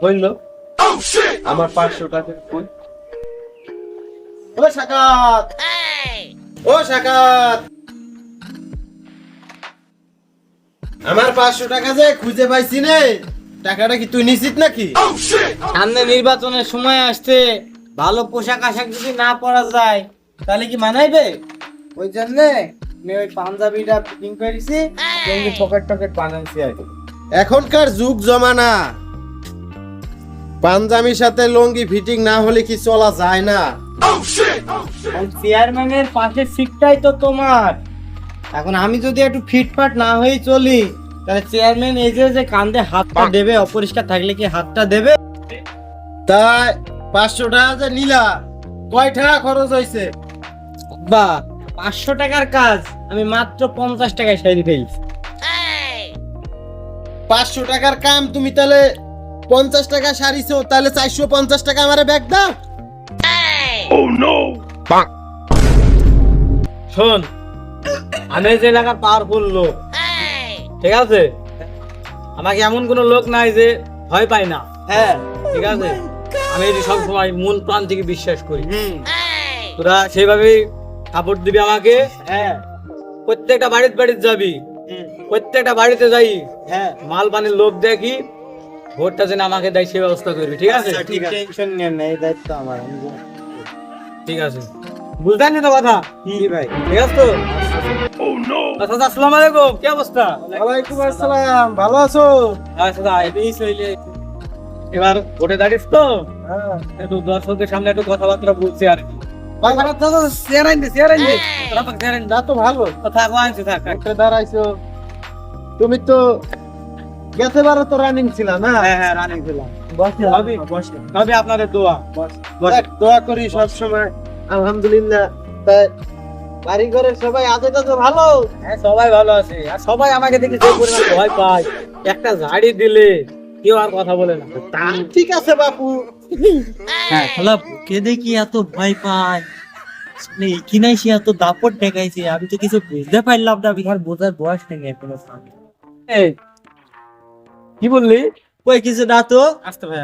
বললো আমার 500 টাকা কই? ও সাকাত, ও সাকাত, আমার 500 টাকা যে খুঁজে পাইছি নে, টাকাটা কি তুই নিছিস নাকি? সামনে নির্বাচনের সময় আসছে, ভালো পোশাক আশাক যদি না পরা যায় তাহলে কি মানাইবে? ওই জন্য আমি ওই পাঞ্জাবিটা ফিটিং করেছি, লুঙ্গি পকেট টকেট বানাইছি আর কি। এখনকার যুগ জমানা, পাঞ্জাবির সাথে লুঙ্গি ফিটিং না হলে কি চলা যায় না? চেয়ারম্যানের পাশের সিটটাই তো তোমার। এখন আমি যদি একটু ফিটফাট না হয়ে চলি তাহলে চেয়ারম্যান এই যে কান্দে হাতটা দেবে, অপরিষ্কার থাকলে কি হাতটা দেবে? তাই 500 টাকা যে নিলা, কয় টাকা খরচ হয়েছে? বা 500 টাকার কাজ আমি মাত্র 50 টাকায় সারি ফেলছি। 500 টাকার কাম তুমি তাহলে 50 টাকা সারিছো, তাহলে 450 টাকা আমারে ব্যাগ দাও। শোন, আমি যে এলাকার পাওয়ারফুল লোক, ঠিক আছে? আমাকে এমন কোন লোক নাই যে ভয় পায় না। হ্যাঁ, ঠিক আছে, আমি এটি সবসময় মন প্রাণ থেকে বিশ্বাস করি। তোরা সেইভাবেই সাপোর্ট দিবি আমাকে। হ্যাঁ, প্রত্যেকটা বাড়িতে যাবি, প্রত্যেকটা বাড়িতে যাই, হ্যাঁ, মাল পানির লোক দেখি, ভোটটা যেন আমাকে দেয় সেই ব্যবস্থা করবি, ঠিক আছে? ঠিক আছে, টেনশন নিয়ে না, এই দায়িত্ব আমার। ঠিক আছে, বুঝলেন তো কথা? ভাই, ঠিক আছে তো? আচ্ছা, আসসালামু আলাইকুম, কি অবস্থা? ওয়ালাইকুম আসসালাম, ভালো আছো? আচ্ছা, এবার ভোটে দাঁড়িস তো, একটু দর্শকদের সামনে একটু কথাবার্তা বলছি আর কি। না তো ভালো, দাঁড়াইছো তুমি তো গেছে বারে তো রানিং ছিল না? হ্যাঁ, রানিং ছিলাম। তবে আপনাদের দোয়া, দোয়া করি সব সময়, আলহামদুলিল্লাহ। তাই বাড়ি ঘরের সবাই আছে তো ভালো? হ্যাঁ, সবাই ভালো আছে। আর সবাই আমাকে দেখে যে পরিমাণ ভয় পায়, একটা ঝাড়ি দিলে কেউ আর কথা বলে না। তা ঠিক আছে বাপু। হ্যাঁ, কে দেখি এত ভয় পায়, কি নাই সে এত দাপট দেখাইছে, আমি তো কিছু বুঝতে পারলাম না। আমার বোঝার বয়স নেই এখনো। কি বললি? কই কিছু না তো। আসতে ভাই,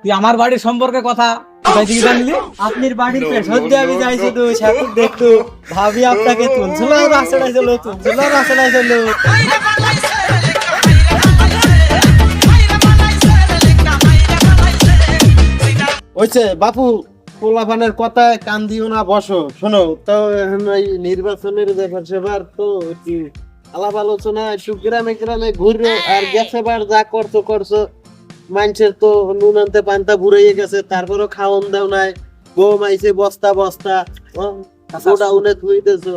তুই আমার বাড়ির সম্পর্কে কথা জানলি? আপনার বাড়ির পেছন দিয়ে আমি যাই শুধু ঠাকুর দেখতো, ভাবি আপনাকে তুলছিল রাস্তায় ছিল, তুলছিল রাস্তায় ছিল। ওইছে বাপু, পোলাপানের কথায় কান দিও না, বসো। শোনো তো, এখন এই নির্বাচনের ব্যাপার সেবার তো একটু আলাপ আলোচনা, একটু গ্রামে গ্রামে ঘুরো। আর গেছে বার যা করছো, মানুষের তো নুন আনতে পান্তা বুড়াইয়ে গেছে, তারপরও খাওয়ন দাও নাই, বউ মাইছে বস্তা বস্তা গোডাউনে ধুইতেছো।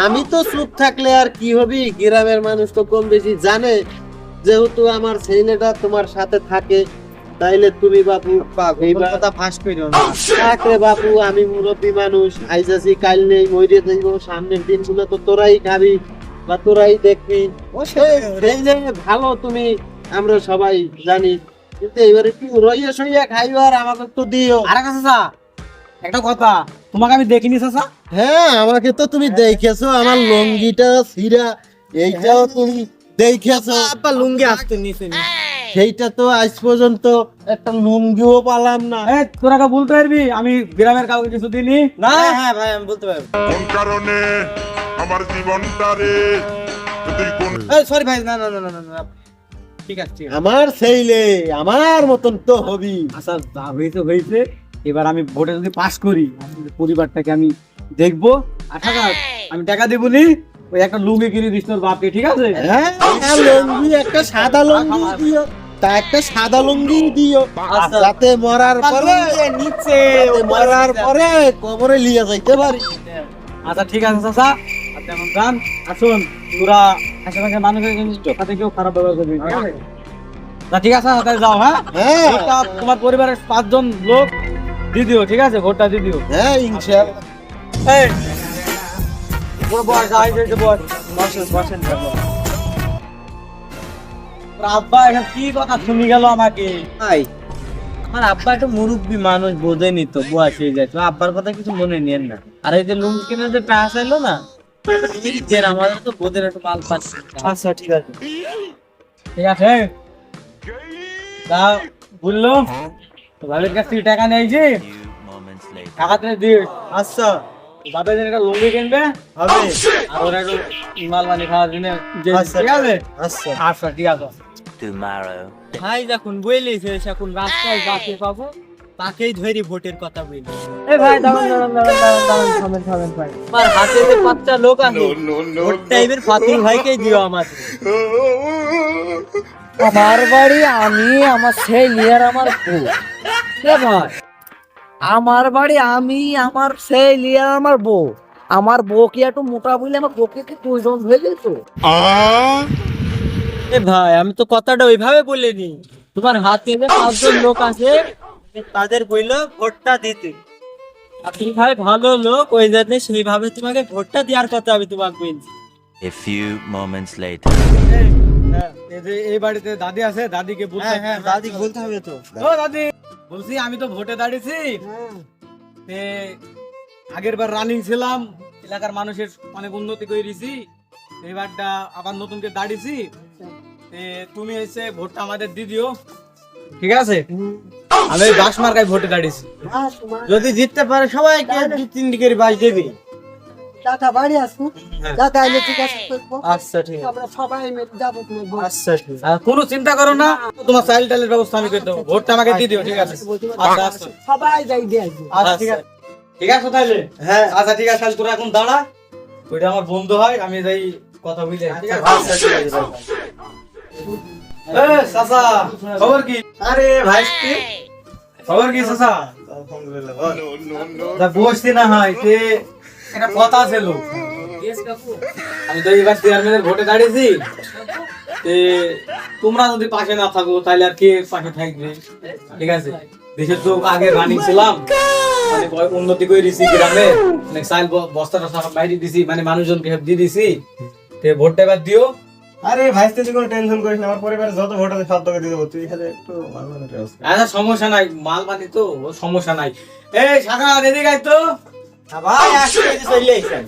আমি তো চুপ থাকলে আর কি হবি? গ্রামের মানুষ তো কম বেশি জানে, যেহেতু আমার ছেলেটা তোমার সাথে থাকে, তাইলে তুমি বাপু কথা ফাঁস কইরো না। থাকলে বাপু, আমি মুরব্বী মানুষ, আইসাছি কাল নেই, মরে যাইব, সামনের দিনগুলো তো তোরাই খাবি বা তোরাই দেখবি। সেই যে ভালো তুমি, আমরা সবাই জানি, কিন্তু এবারে একটু রইয়া সইয়া খাইও, আর আমাকে তো দিও। আরে চাচা, একটা কথা, তোমাকে আমি দেখিনি চাচা? হ্যাঁ, আমাকে তো তুমি দেখেছো, আমার লুঙ্গিটা ছিঁড়া, এইটাও তুমি দেখেছো। আপা লুঙ্গি আসতে নিছে নি, সেইটা তো আজ পর্যন্ত একটা লুঙ্গিও পালাম না। তোরা বলতে পারবি আমি গ্রামের কাউকে কিছু দিনি না? হ্যাঁ ভাই, আমি বলতে পারবো। কোন কারণে আমার জীবনটা রে তুই কোন সরি ভাই, না না না না না, ঠিক আছে, ঠিক আছে। আমার ছেলে আমার মতন তো হবি। আচ্ছা, যা হয়েছে হয়েছে, এবার আমি ভোটে যদি পাস করি, আমাদের পরিবারটাকে আমি দেখবো। আর টাকা আমি টাকা দেবো নি, ওই একটা লুঙ্গি কিনে দিস তোর বাপকে, ঠিক আছে? হ্যাঁ, লুঙ্গি একটা সাদা লুঙ্গি দিও, তা একটা সাদা লুঙ্গি দিও, যাতে মরার পরে নিচে মরার পরে কবরে লিয়ে যাইতে পারি। আচ্ছা, ঠিক আছে চাচা, আপনি এখন যান। আসুন, তোরা আশেপাশে মানুষের সাথে কেউ খারাপ ব্যবহার করবি, ঠিক আছে? ঠিক আছে, তাহলে যাও। হ্যাঁ, ভোটটা তোমার পরিবারের 5 জন লোক দিয়ে দিও, ঠিক আছে? ভোটটা দিয়ে দিও। হ্যাঁ, ইনশাআল্লাহ। এই বসেন। আব্বা এখন কি কথা শুনি গেল আমাকে? আমার আব্বা একটু মুরব্বী মানুষ, বোঝেনি তো, বয়স হয়ে যায়, তো আব্বার কথা কিছু মনে নিয়েন না। আর এই যে লুঙ্গি কিনে যে টাকা চাইলো না, আমাদের তো বোধের একটু মাল পাচ্ছে। আচ্ছা ঠিক আছে। ঠিক আছে, তা বললো তো ভাবের কাছ থেকে টাকা নিয়েছি, টাকাতে দিয়ে আচ্ছা বাপের জন্য একটা লুঙ্গি কিনবে হবে। আর ওরা একটু মাল পানি খাওয়ার জন্য। আচ্ছা, ঠিক আছে, আচ্ছা আচ্ছা ঠিক আছে। ভাই যখন বলেছে এখন রাস্তায় বাসে পাবো, তাকেই ধরি ভোটের কথা বলি। এ ভাই দাঁড়ান দাঁড়ান দাঁড়ান দাঁড়ান দাঁড়ান, থামেন থামেন ভাই। আমার হাতে যে 5টা লোক আছে, ভোট টাইপের ফাতুল ভাইকেই দিও আমাকে। আমার বাড়ি আমি, আমার ছেলে আর আমার বউ। এ ভাই, আমার বাড়ি আমি, আমার ছেলে আর আমার বউ। আমার বউ কি একটু মোটা বলে আমার বউকে কি প্রয়োজন হয়ে যেত? এ ভাই আমি তো কথাটা ওইভাবে বলিনি, তোমার হাতে যে 5 জন লোক আছে তাদের বললো ভোটটা দিতে। আপনি ভাই ভালো লোক, ওই জন্য সেইভাবে তোমাকে ভোটটা দেওয়ার কথা আমি তোমাকে বলছি। A few moments later. এই যে এই বাড়িতে দাদি আছে, দাদিকে বলতে। হ্যাঁ দাদি বলতে হবে তো। ও দাদি, বলছি আমি তো ভোটে দাঁড়িয়েছি, তে আগের বার রানিং ছিলাম, এলাকার মানুষের অনেক উন্নতি করেছি, এবারটা আবার নতুন করে দাঁড়িয়েছি, তে তুমি এসে ভোটটা আমাদের দিয়ে দিও। ঠিক আছে, আমি ওই বাস মার্কায় ভোটে দাঁড়িয়েছি। যদি জিততে পারে সবাইকে 2-3 ডিগ্রি বাস দেবে। দাদা বাড়ি আসবো, দাদা এলে ঠিক আছে করবো। আচ্ছা ঠিক আছে। আমরা সবাই মিলে যাবো তোমার বউ। আচ্ছা ঠিক আছে। আর কোনো চিন্তা করো না, তোমার চাইল টাইলের ব্যবস্থা আমি করে দেবো, ভোটটা আমাকে দিয়ে দিও। ঠিক আছে, আচ্ছা আচ্ছা সবাই যাই দিয়ে আসবো। আচ্ছা ঠিক আছে, ঠিক আছে তাহলে। হ্যাঁ আচ্ছা ঠিক আছে, তাহলে তোরা এখন দাঁড়া, ওইটা আমার বন্ধু হয়, আমি যাই কথা বুঝে। ঠিক আছে, আচ্ছা ঠিক আছে। এ চাচা, খবর কি? আরে ভাইস্তি, খবর কি চাচা? আলহামদুলিল্লাহ বল। তা বসতে না হয়, তে একটা কথা ছিল। আমি তো এবার চেয়ারম্যানের ভোটে দাঁড়িয়েছি, তে তোমরা যদি পাশে না থাকো তাহলে আর কে পাশে থাকবে? ঠিক আছে, দেশের তো আগে রানিং ছিলাম, অনেক উন্নতি করে দিছি গ্রামে, অনেক চাইল বস্তা টস্তা সব বাইরে দিছি, মানে মানুষজনকে সব দিয়ে দিছি। তে ভোটটা এবার দিও। আরে ভাইস্তি তুই কোনো টেনশন করিস না, আমার পরিবারে যত ভোট আছে সব তোকে দিয়ে দেবো, তুই খালি একটু মালমানের ব্যবস্থা। আচ্ছা সমস্যা নাই, মাল পানি তো সমস্যা নাই। এই শাখা এদিকে আয় তো। ভাই আসলে চলে আইছেন।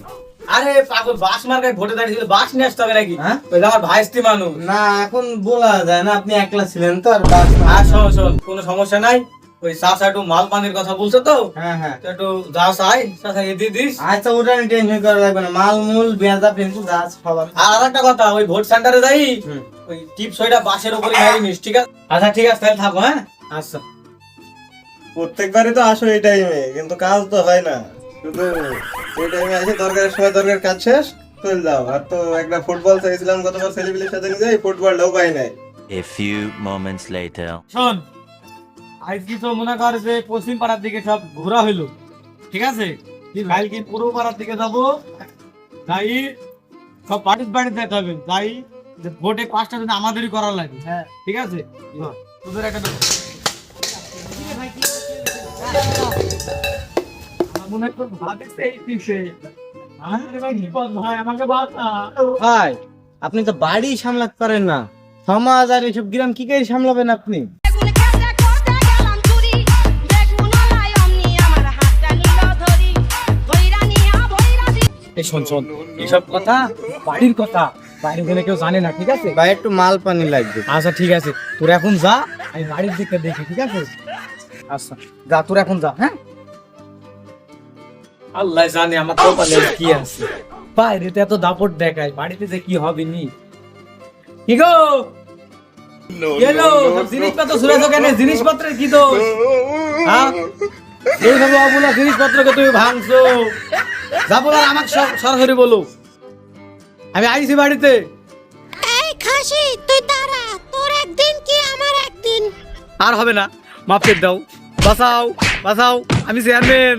আরে পাগল, বাস মার্কায় ভোটে দাঁড়িয়েছিল, বাস নিয়ে আসতে হবে নাকি? হ্যাঁ? ওই যে আমার ভাইস্তি মানুষ। না এখন বলা যায় না, আপনি একলা ছিলেন তো আর বাস। আর শোন শোন, কোনো সমস্যা নাই, ওই চাষা একটু মাল পানির কথা বলছো তো, হ্যাঁ হ্যাঁ তো একটু যা চাই চাষাকে দিয়ে দিস। আচ্ছা ওটা নিয়ে টেনশন করা লাগবে না, মাল মূল বেজা পেন্সিল যা আছে সব আছে। আর আরেকটা কথা, ওই ভোট সেন্টারে যাই, হুম। ওই টিপস ওইটা বাসের উপরে মারি নিস। ঠিক আছে, আচ্ছা ঠিক আছে তাহলে থাকো। হ্যাঁ আচ্ছা। প্রত্যেকবারই তো আসো এই টাইমে, কিন্তু কাজ তো হয় না, শুধু এই টাইমে আসে দরকারের সময় দরকার কাজ শেষ চলে যাও। আর তো একটা ফুটবল চাইছিলাম গতবার ছেলেপিলের সাথে নিয়ে যাই, ফুটবলটাও পাই নাই। A few moments later. শোন, আজকে তো মনে কর যে পশ্চিম পাড়ার দিকে সব ঘোরা হইলো, ঠিক আছে, কালকে পূর্ব পাড়ার দিকে যাবো, তাই সব পার্টির বাড়ি যেতে হবে, তাই যে ভোটে 5টা যদি আমাদেরই করা লাগে। হ্যাঁ ঠিক আছে, তোদের একটা মনে হয় তোর ভাবিছে এই দিছে। ভাই আমাকে বাঁচা। ভাই আপনি তো বাড়ি সামলাতে পারেন না, সমাজ আর এসব গ্রাম কি করে সামলাবেন আপনি? বেগুন খেতে করতে গেলাম চুরি, বেগুন লাই অমনি আমার হাতটা নিল ধরি, ভৈরা নিয়া ভৈরা দি। এই শোন শোন, এসব কথা বাড়ির কথা, বাইরে গেলে কেউ জানে না। ঠিক আছে ভাই একটু মাল পানি লাগবে। আচ্ছা ঠিক আছে, তোর এখন যা, আমি বাড়ির দিকে দেখি। ঠিক আছে আচ্ছা যা, তোর এখন যা। হ্যাঁ, আল্লাহ জানে আমার কপালে কি আছে, বাইরে তো এত দাপট দেখায়, বাড়িতে যে কি হবে নি। কি গো গেলো জিনিসপত্র সুরেছ কেন? জিনিসপত্রের কি দোষ? হ্যাঁ, এইভাবে অবলা জিনিসপত্রকে তুমি ভাঙছো, যা বলার আমাকে সরাসরি বলো, আমি আইছি বাড়িতে। এই খাসি তুই দাঁড়া, তোর একদিন কি আমার একদিন। আর হবে না, মাফ করে দাও, বাঁচাও বাঁচাও, আমি চেয়ারম্যান,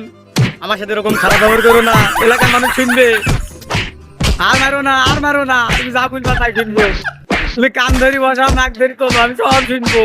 আমার সাথে এরকম খারাপ ব্যবহার করো না, এলাকার মানুষ শুনবে। আর মারো না, আর মারো না, তুমি যা বলবা তাই শুনবো, তুমি কান ধরি বসাও, নাক ধরি তোলো, আমি সব শুনবো।